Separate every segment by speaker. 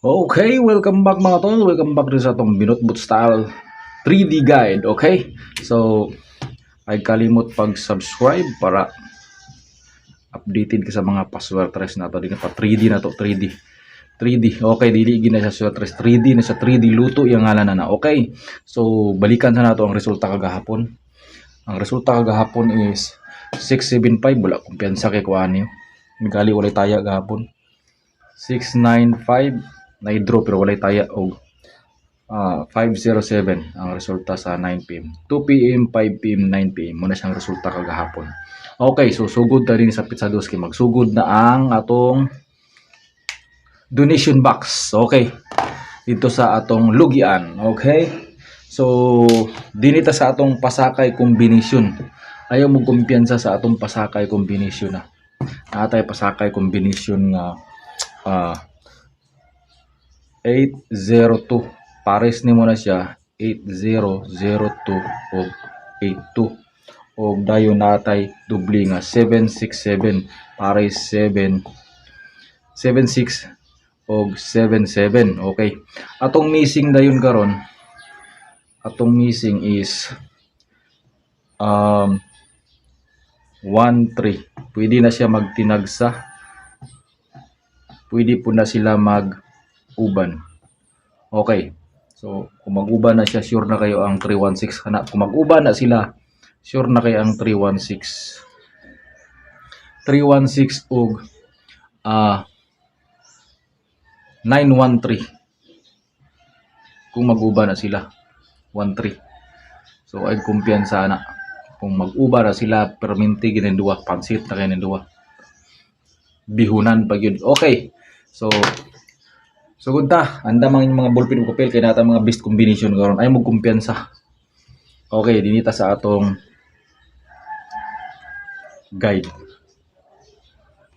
Speaker 1: Okay, welcome back mga tol. Welcome back rin sa itong Binutbut Style 3D Guide. Okay? So, ay kalimot pag-subscribe para updated ka sa mga paswertres na to. Di pa 3D na to, 3D. 3D. Okay, dili gina sa swertres 3D na sa 3D luto yung ngalan na. Okay? So, balikan sa nato ang resulta kagahapon. Ang resulta kagahapon is 675. Wala kumpiyansa kay kuan niyo. Migali walay taya gahapon. 695 na-draw pero walay taya og 507 ang resulta sa 9 p.m. 2 p.m., 5 p.m., 9 p.m. muna siyang resulta kagahapon. Okay, so sugod na rin sa Pizzadoski. Magsugod na ang atong donation box. Okay. Dito sa atong lugian. Okay. So, dinita sa atong pasakay combination. Ayaw mo kumpiyansa sa atong pasakay combination na. Atay pasakay combination nga 802. Pares ni mo na siya 8002 o 82. O dayon natay dubli nga 767 pares 76 o 77. Okay. Atong missing dayon karon. Atong missing is 13. Pwede na siya magtinagsa. Pwede po na sila mag-uban. Okay. So, kung mag-uban na siya, sure na kayo ang 316. Kung mag-uban na sila, sure na kayo ang 316. 316 og 913. Kung mag-uban na sila, 13. So, ay kumpiyansa na. Kung mag-uban na sila, perminti ginin duwa, pansit na kayo duwa. Bihunan pag yun. Okay. So, sugod ta, anda mga ballpen ug papel kay nata mga best combination karon ay mo kumpiyansa. Okay, dinita sa atong guide.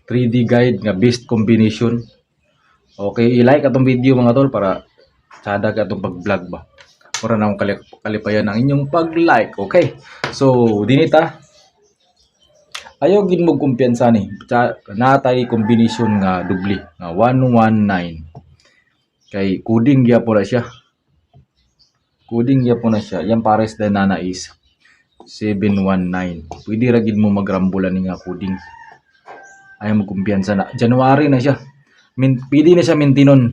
Speaker 1: 3D guide nga best combination. Okay, i-like atong video mga tol para sada ka atong pag-vlog ba. Para na akong kalipayan ang inyong pag-like. Okay. So, dinita ayaw gid mo kumpiyansa ni. Natay combination nga dubli nga 119. Kay coding gyapon na siya. Coding gyapon na siya. Yang pares na nana is 719. Pwede ra gid mo magrambulan ni nga coding. Ayaw mo kumpiyansa na. January na siya. Pwede na siya maintinon.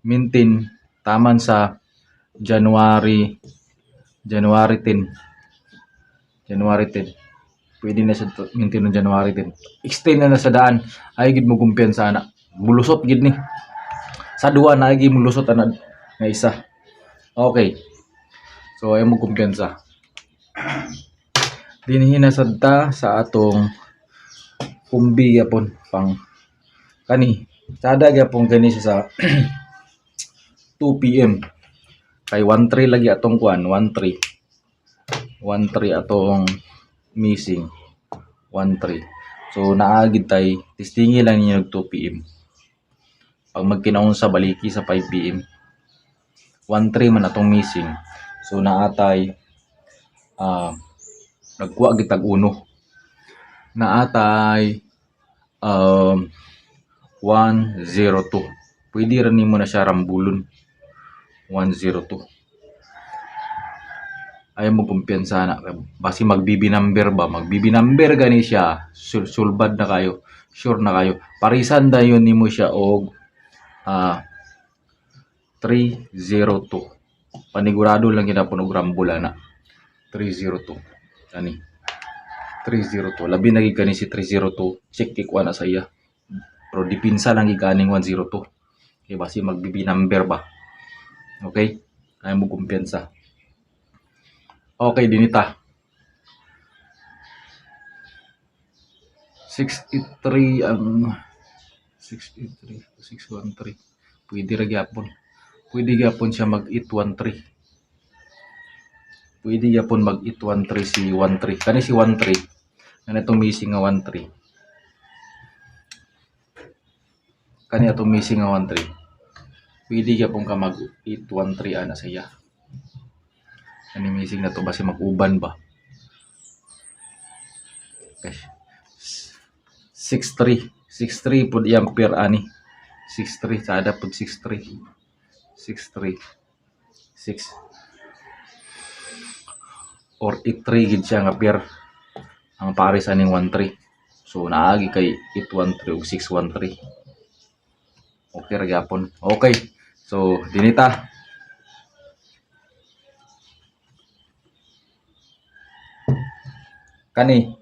Speaker 1: Maintain taman sa January 10. January 10. Pwede na siya maintain ng January 10. Extend na sa daan. Ay gid mo kumpiyansa na. Bulusot gid ni. Sa duwa na gid mo lusot ana nga isa. Okay. So ay mo kumpiyansa. Dinhi na sadta sa atong kumbi yapon pang kani. Sada gyapon kani siya sa 2 p.m. Kay 13 lagi atong kuan, 13. 13 atong missing. 13. So naagid tay testingi lang niya 2 p.m. Pag magkinaon sa baliki sa 5 p.m. 13 man atong missing. So naatay nagkuha gitag uno. Naatay 102. Pwede ra nimo na siya rambulon. 102. Ayaw mo kumpiyansa na. Basi magbibi number ba? Magbibi number gani siya. Sulbad na kayo. Sure na kayo. Parisan dayon nimo siya og 302. Panigurado lang ginapon og rambula na. 302. Kani. 302. Labi na gid kani si 302. Check kikwa na sa iya. Pero dipinsa lang iganing 102. Kay basi magbibi number ba? Okay? Ayaw mo kumpiyansa. Okay, dinita. 683 ang 683, 613. Pwede ra gyapon. Pwede gyapon siya mag-813. Pwede gyapon mag-813 si 13. Kani si 13. Kani itong missing nga 13. Kani itong missing nga 13. Pwede gyapon ka mag-813 ana sa iya. Kani missing na to basi mag-uban ba? Okay. 63 pud ampere ani. 6-3 sada pud 6-3 6-3 6 or 8-3 gid siya nga pair ang pares aning 1-3. So naagi kay 8-1-3 ug 6-1-3. Okay ra gyapon. Okay. So dinita kani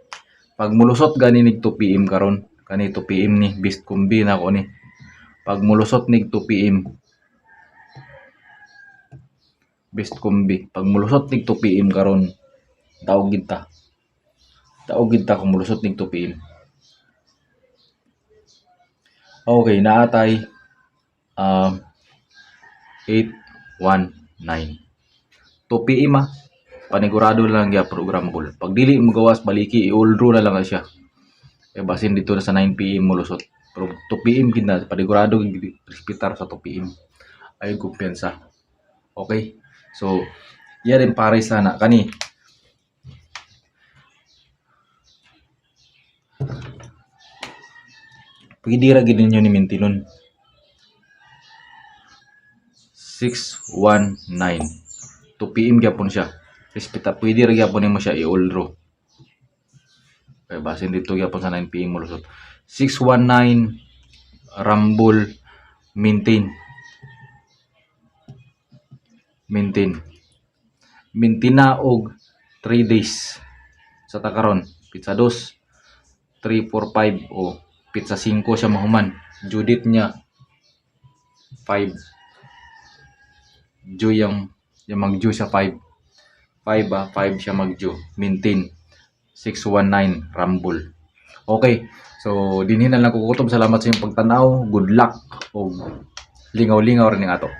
Speaker 1: pag mulusot gani nig 2 PM karon, kani 2 PM ni best combi na ko ni. Pag mulusot nig 2 PM best combi. Pag mulusot nig 2 PM karon, daog gid ta. Daog gid ta kung mulusot nig 2 PM. Okay, naatay 819. 2 PM panigurado lang ya programmable. Pag dili mo gawas baliki i-all na lang siya. Eh basin dito na sa 9 PM mulusot. Pero 2 PM gid na panigurado gid respitar sa 2 PM. Ay kumpiyansa. Okay? So, iya rin pares sana kani. Pwede ra gid ninyo ni Mintinon. 619. 2 PM gyapon siya. Respeta pwede ra gyapon nimo siya i-all draw. Kaya basin dito gyapon sa 9 PM mulusot. 619 Rumble maintain. Mintina og 3 days sa takaron. Pizza 2, 3, 4, 5 o pizza 5 siya mahuman. Judith niya 5. Ju yung mag-ju siya 5. 5 siya mag-ju. Maintain 619 Rumble. Okay. So dinhi na lang kukutob. Salamat sa inyong pagtanaw. Good luck o lingaw-lingaw rin ato.